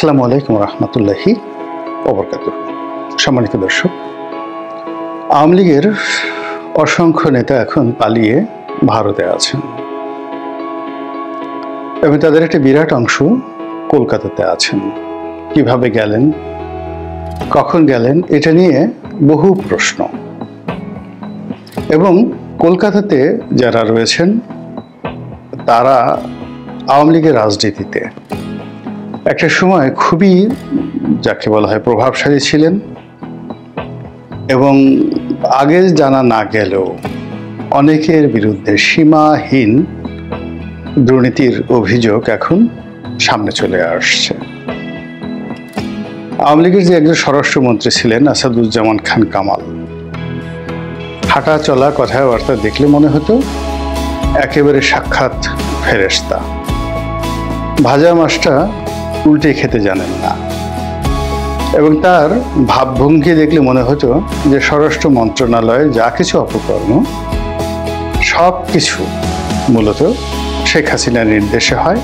আসসালামু আলাইকুম রহমতুল্লাহি ওবরকাতুহু। সম্মানিত দর্শক, আওয়ামী লীগের অসংখ্য নেতা এখন পালিয়ে ভারতে আছেন এবং তাদের একটা বিরাট অংশ কলকাতাতে আছেন। কিভাবে গেলেন, কখন গেলেন, এটা নিয়ে বহু প্রশ্ন। এবং কলকাতাতে যারা রয়েছেন তারা আওয়ামী লীগের রাজনীতিতে একটা সময় খুবই, যাকে বলা হয়, প্রভাবশালী ছিলেন এবং আগে জানা না গেলেও অনেকের বিরুদ্ধে সীমাহীন দুর্নীতির অভিযোগ এখন সামনে চলে আসছে। আওয়ামী লীগের যে একজন স্বরাষ্ট্রমন্ত্রী ছিলেন আসাদুজ্জামান খান কামাল, হাঁটা চলা কথাবার্তা দেখলে মনে হতো একেবারে সাক্ষাৎ ফেরেশতা। ভাজা মাছটা উল্টে খেতে জানেন না এবং তার ভাবভঙ্গি দেখলে মনে হতো যে স্বরাষ্ট্র মন্ত্রণালয়ে যা কিছু অপকর্ম সব কিছু মূলত শেখ হাসিনার নির্দেশে হয়,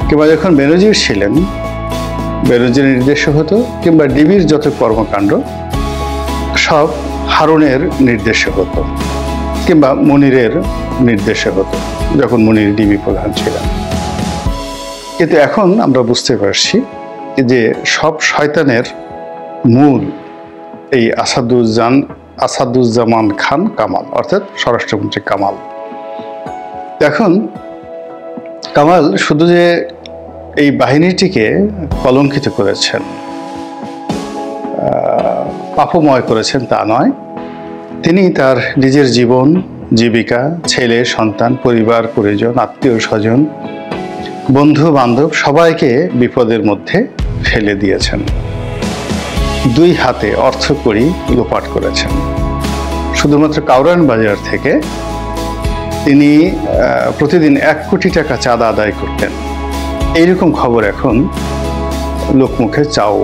কিংবা যখন বেনজির ছিলেন বেনজির নির্দেশে হতো, কিংবা ডিবির যত কর্মকাণ্ড সব হারুনের নির্দেশে হতো, কিংবা মনিরের নির্দেশে হতো যখন মনির ডিবি প্রধান ছিলেন। কিন্তু এখন আমরা বুঝতে পারছি যে সব শয়তানের মূল এই আসাদুজ্জামান খান কামাল, অর্থাৎ স্বরাষ্ট্রমন্ত্রী কামাল। এখন কামাল শুধু যে এই বাহিনীটিকে কলঙ্কিত করেছেন, পাপময় করেছেন তা নয়, তিনি তার নিজের জীবন, জীবিকা, ছেলে সন্তান, পরিবার পরিজন, আত্মীয় স্বজন, বন্ধু বান্ধব সবাইকে বিপদের মধ্যে ফেলে দিয়েছেন। দুই হাতে অর্থকড়ি লোপাট করেছেন। শুধুমাত্র কাউরান বাজার থেকে তিনি প্রতিদিন 1 কোটি টাকা চাঁদা আদায় করতেন। এইরকম খবর এখন লোকমুখে চাও।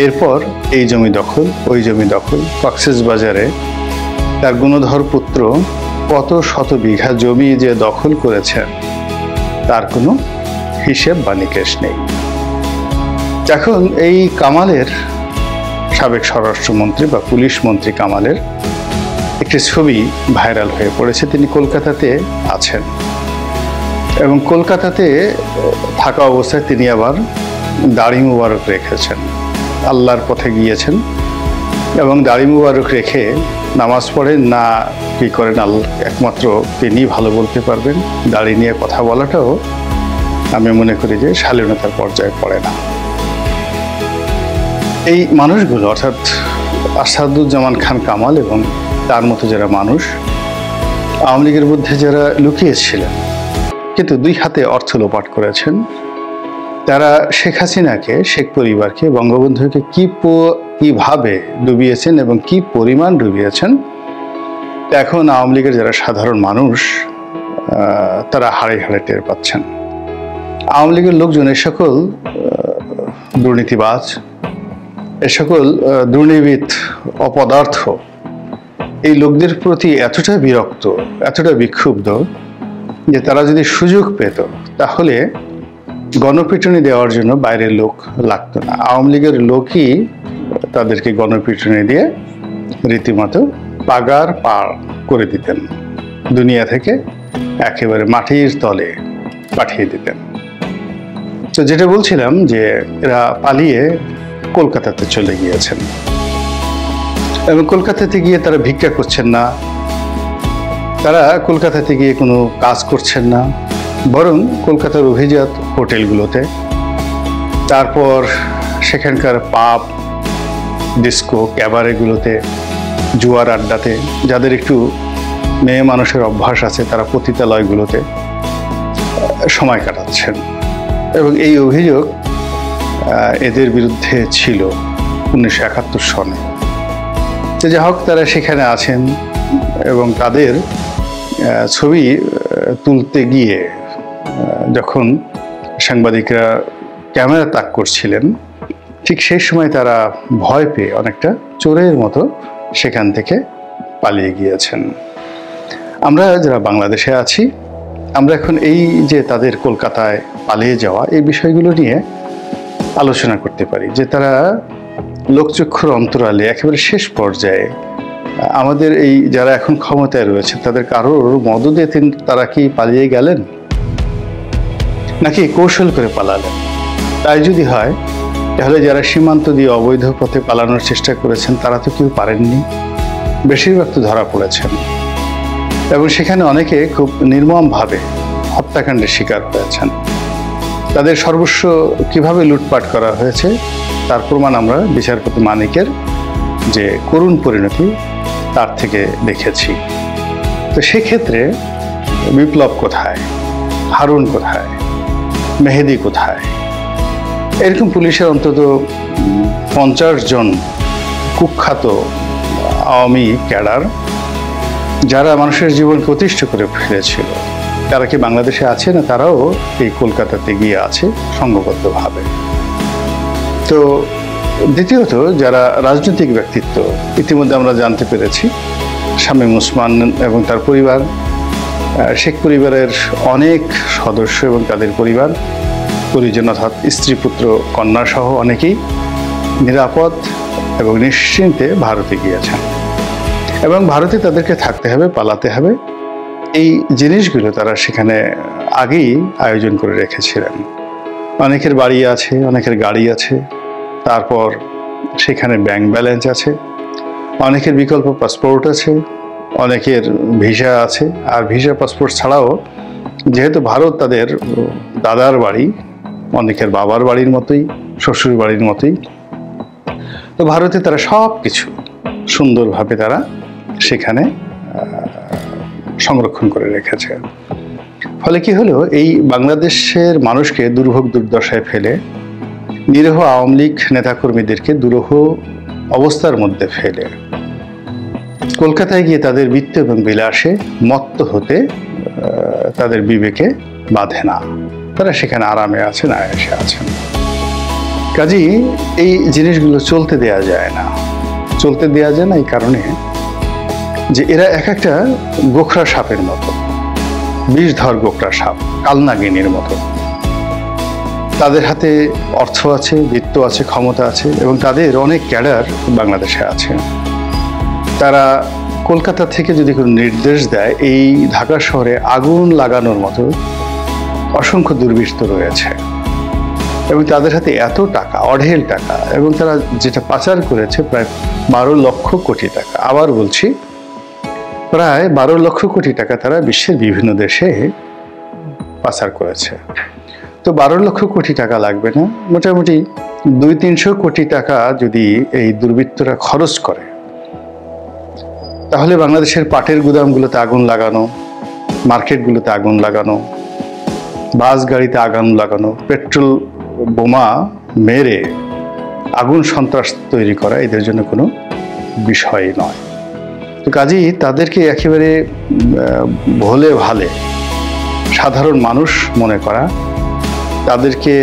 এরপর এই জমি দখল, ওই জমি দখল, কক্সবাজারে তার গুণধর পুত্র কত শত বিঘা জমি যে দখল করেছেন তার কোনো হিসেব বা নিকেশ নেই। এখন এই কামালের, সাবেক স্বরাষ্ট্রমন্ত্রী বা পুলিশ মন্ত্রী কামালের একটি ছবি ভাইরাল হয়ে পড়েছে। তিনি কলকাতাতে আছেন এবং কলকাতাতে থাকা অবস্থায় তিনি আবার দাড়ি মুবারক রেখেছেন। আল্লাহর পথে গিয়েছেন এবং দাড়ি মুবারক রেখে নামাজ পড়েন না কি করেন আল্লাহ একমাত্র তিনি ভালো বলতে পারবেন। দাড়ি নিয়ে কথা বলাটাও আমি মনে করি যে শালীনতার পর্যায়ে পড়ে না। এই মানুষগুলো, অর্থাৎ আসাদুজ্জামান খান কামাল এবং তার মতো যারা মানুষ আওয়ামী লীগের মধ্যে যারা লুকিয়েছিলেন কিন্তু দুই হাতে অর্থ লোপাট করেছেন, তারা শেখ হাসিনাকে, শেখ পরিবারকে, বঙ্গবন্ধুকে কিভাবে ডুবিয়েছেন এবং কি পরিমাণ ডুবিয়েছেন এখন আওয়ামী লীগের যারা সাধারণ মানুষ তারা হাড়ে হাড়ে টের পাচ্ছেন। আওয়ামী লীগের লোকজন এ সকল দুর্নীতিবাজ, এ সকল দুর্নীতিবিদ, অপদার্থ এই লোকদের প্রতি এতটা বিরক্ত, এতটা বিক্ষুব্ধ যে তারা যদি সুযোগ পেত তাহলে গণপিটুনি দেওয়ার জন্য বাইরের লোক লাগতো না। আওয়ামী লীগের লোকই তাদেরকে গণপিটুনি দিয়ে রীতিমতো পাগার পার করে দিতেন, দুনিয়া থেকে একেবারে মাটির তলে পাঠিয়ে দিতেন। তো যেটা বলছিলাম যে এরা পালিয়ে কলকাতাতে চলে গিয়েছেন এবং কলকাতাতে গিয়ে তারা ভিক্ষা করছেন না, তারা কলকাতাতে গিয়ে কোনো কাজ করছেন না, বরং কলকাতার অভিজাত হোটেলগুলোতে, তারপর সেখানকার পাব, ডিস্কো, ক্যাবারেগুলোতে, জুয়ার আড্ডাতে, যাদের একটু মেয়ে মানুষের অভ্যাস আছে তারা পতিতালয়গুলোতে সময় কাটাচ্ছেন। এবং এই অভিযোগ এদের বিরুদ্ধে ছিল 1971 সনে। যে যা হোক, তারা সেখানে আছেন এবং তাদের ছবি তুলতে গিয়ে যখন সাংবাদিকরা ক্যামেরা তাক করছিলেন ঠিক সেই সময় তারা ভয় পেয়ে অনেকটা চোরের মতো সেখান থেকে পালিয়ে গিয়েছেন। আমরা যারা বাংলাদেশে আছি আমরা এখন এই যে তাদের কলকাতায় পালিয়ে যাওয়া এই বিষয়গুলো নিয়ে আলোচনা করতে পারি যে তারা লোকচক্ষুর অন্তরালে একেবারে শেষ পর্যায়ে আমাদের এই যারা এখন ক্ষমতায় রয়েছে তাদের কারোর মদদে তারা কি পালিয়ে গেলেন নাকি কৌশল করে পালালেন? তাই যদি হয় তাহলে যারা সীমান্ত দিয়ে অবৈধ পথে পালানোর চেষ্টা করেছেন তারা তো কেউ পারেননি, বেশিরভাগ তো ধরা পড়েছেন এবং সেখানে অনেকে খুব নির্মমভাবে হত্যাকাণ্ডের শিকার হয়েছেন। তাদের সর্বস্ব কিভাবে লুটপাট করা হয়েছে তার প্রমাণ আমরা বিচারপতি মানিকের যে করুণ পরিণতি তার থেকে দেখেছি। তো সেক্ষেত্রে বিপ্লব কোথায়, হারুন কোথায়, মেহেদি কোথায়? এরকম পুলিশের অন্তত 50 জন কুখ্যাত আওয়ামী ক্যাডার যারা মানুষের জীবনকে অতিষ্ঠ করে ফেলেছিল, তারা কি বাংলাদেশে আছে? না তারাও এই কলকাতাতে গিয়ে আছে সংঘবদ্ধভাবে। তো দ্বিতীয়ত যারা রাজনৈতিক ব্যক্তিত্ব, ইতিমধ্যে আমরা জানতে পেরেছি শামীম ওসমান এবং তার পরিবার, শেখ পরিবারের অনেক সদস্য এবং তাদের পরিজন অর্থাৎ স্ত্রী পুত্র কন্যা সহ অনেকেই নিরাপদ এবং নিশ্চিন্তে ভারতে গিয়েছেন এবং ভারতে তাদেরকে থাকতে হবে, পালাতে হবে। এই জিনিসগুলো তারা সেখানে আগেই আয়োজন করে রেখেছিলেন। অনেকের বাড়ি আছে, অনেকের গাড়ি আছে, তারপর সেখানে ব্যাংক ব্যালেন্স আছে, অনেকের বিকল্প পাসপোর্ট আছে, অনেকের ভিসা আছে। আর ভিসা পাসপোর্ট ছাড়াও যেহেতু ভারত তাদের দাদার বাড়ি, অনেকের বাবার বাড়ির মতোই, শ্বশুর বাড়ির মতোই, তো ভারতে তারা সব কিছু সুন্দরভাবে তারা সেখানে সংরক্ষণ করে রেখেছে। ফলে কি হলো, এই বাংলাদেশের মানুষকে দুর্ভোগ দুর্দশায় ফেলে, নিরীহ আওয়ামী লীগ নেতাকর্মীদেরকে দুরূহ অবস্থার মধ্যে ফেলে কলকাতায় গিয়ে তাদের বৃত্ত এবং বিলাসে মত্ত হতে তাদের বিবেকে বাধে না। তারা সেখানে আরামে আছেন, আয়েশে আছেন। কাজেই এই জিনিসগুলো চলতে দেয়া যায় না। চলতে দেয়া যায় না এই কারণে যে এরা এক একটা গোখরা সাপের মতো, বিষধর গোখরা সাপ, কালনাগিনীর মতো। তাদের হাতে অর্থ আছে, বৃত্ত আছে, ক্ষমতা আছে এবং তাদের অনেক ক্যাডার বাংলাদেশে আছে। তারা কলকাতা থেকে যদি কোনো নির্দেশ দেয়, এই ঢাকা শহরে আগুন লাগানোর মতো অসংখ্য দুর্বৃত্ত রয়েছে এবং তাদের হাতে এত টাকা, অঢেল টাকা, এবং তারা যেটা পাচার করেছে প্রায় 12 লক্ষ কোটি টাকা। আবার বলছি, প্রায় 12 লক্ষ কোটি টাকা তারা বিশ্বের বিভিন্ন দেশে পাচার করেছে। তো 12 লক্ষ কোটি টাকা লাগবে না, মোটামুটি 200-300 কোটি টাকা যদি এই দুর্বৃত্তরা খরচ করে, তাহলে বাংলাদেশের পাটের গুদামগুলোতে আগুন লাগানো, মার্কেটগুলোতে আগুন লাগানো, বাস গাড়িতে আগুন লাগানো, পেট্রোল বোমা মেরে আগুন সন্ত্রাস তৈরি করা এদের জন্য কোনো বিষয় নয়। তো কাজেই তাদেরকে একেবারে ভোলে ভালে সাধারণ মানুষ মনে করা, তাদেরকে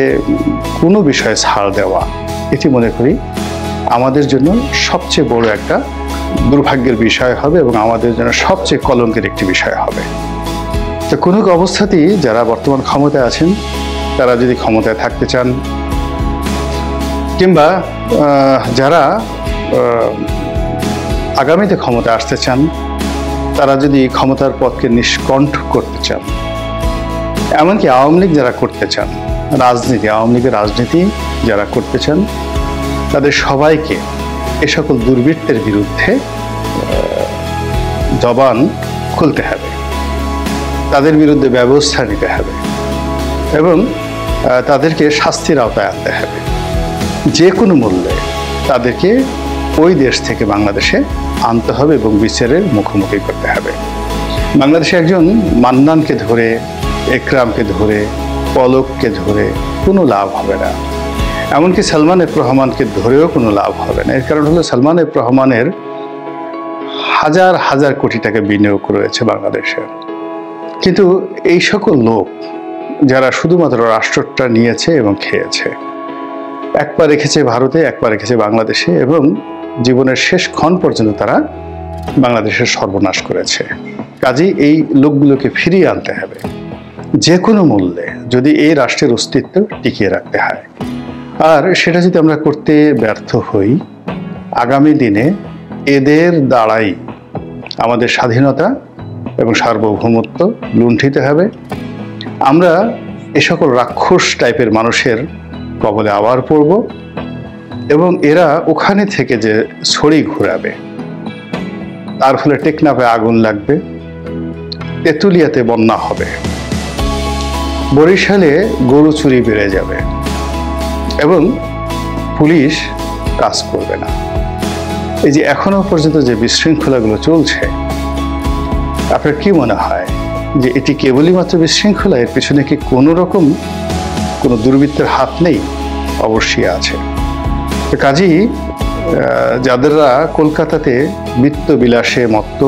কোনো বিষয়ে ছাড় দেওয়া, এটি মনে করি আমাদের জন্য সবচেয়ে বড় একটা দুর্ভাগ্যের বিষয় হবে এবং আমাদের জন্য সবচেয়ে কলঙ্কের একটি বিষয় হবে। তো কোনো অবস্থাতেই যারা বর্তমান ক্ষমতায় আছেন, তারা যদি ক্ষমতায় থাকতে চান, কিংবা যারা আগামীতে ক্ষমতায় আসতে চান, তারা যদি ক্ষমতার পথকে নিষ্কণ্ঠ করতে চান, এমনকি আওয়ামী লীগ যারা করতে চান, আওয়ামী লীগের রাজনীতি যারা করতে চান, তাদের সবাইকে এ সকল দুর্বৃত্তের বিরুদ্ধে জবান খুলতে হবে, তাদের বিরুদ্ধে ব্যবস্থা নিতে হবে এবং তাদেরকে শাস্তির আওতায় আনতে হবে। যে কোনো মূল্যে তাদেরকে ওই দেশ থেকে বাংলাদেশে আনতে হবে এবং বিচারের মুখোমুখি করতে হবে। বাংলাদেশে একজন মান্নানকে ধরে, একরামকে ধরে, পলককে ধরে কোনো লাভ হবে না, এমনকি সালমান এফ রহমানকে ধরেও কোনো লাভ হবে না। এর কারণ হলো সালমান এফ রহমানের হাজার হাজার কোটি টাকা বিনিয়োগ রয়েছে বাংলাদেশে, কিন্তু এই সকল লোক যারা শুধুমাত্র রাষ্ট্রটা নিয়েছে এবং খেয়েছে, এক পা রেখেছে ভারতে, এক পা রেখেছে বাংলাদেশে এবং জীবনের শেষ ক্ষণ পর্যন্ত তারা বাংলাদেশের সর্বনাশ করেছে। কাজেই এই লোকগুলোকে ফিরিয়ে আনতে হবে যে কোনো মূল্যে, যদি এই রাষ্ট্রের অস্তিত্ব টিকিয়ে রাখতে হয়। আর সেটা যদি আমরা করতে ব্যর্থ হই, আগামী দিনে এদের দ্বারাই আমাদের স্বাধীনতা এবং সার্বভৌমত্ব লুণ্ঠিত হবে। আমরা এ সকল রাক্ষস টাইপের মানুষের কবলে আবার পড়ব এবং এরা ওখানে থেকে যে ছড়ি ঘুরাবে, তার ফলে টেকনাফে আগুন লাগবে, তেঁতুলিয়াতে বন্যা হবে, বরিশালে গরু চুরি বেড়ে যাবে এবং পুলিশ কাজ করবে না। এই যে এখনো পর্যন্ত যে বিশৃঙ্খলাগুলো চলছে, আপনার কি মনে হয় যে এটি কেবলই মাত্র বিশৃঙ্খলা? এর পিছনে কি কোনো রকম কোনো দুর্বৃত্তের হাত নেই? অবশ্যই আছে। কাজেই যাদেররা কলকাতাতে বৃত্ত বিলাসে মত্ত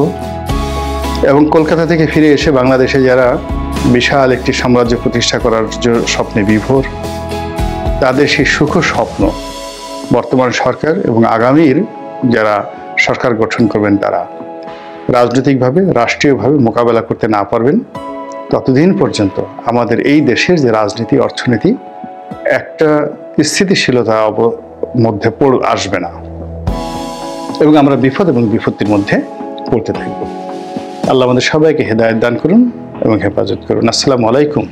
এবং কলকাতা থেকে ফিরে এসে বাংলাদেশে যারা বিশাল একটি সাম্রাজ্য প্রতিষ্ঠা করার স্বপ্নে বিভোর, তাদের সেই সুখ স্বপ্ন বর্তমান সরকার এবং আগামীর যারা সরকার গঠন করবেন তারা রাজনৈতিকভাবে, রাষ্ট্রীয়ভাবে মোকাবেলা করতে না পারবেন, ততদিন পর্যন্ত আমাদের এই দেশের যে রাজনীতি, অর্থনীতি একটা স্থিতিশীলতা মধ্যে আসবে না এবং আমরা বিপদ এবং বিপত্তির মধ্যে পড়তে থাকব। আল্লাহ আমাদের সবাইকে হেদায়েত দান করুন এবং হেফাজত করুন। আসসালামু আলাইকুম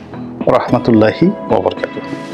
ওয়া রাহমাতুল্লাহি ওয়া বারাকাতুহু।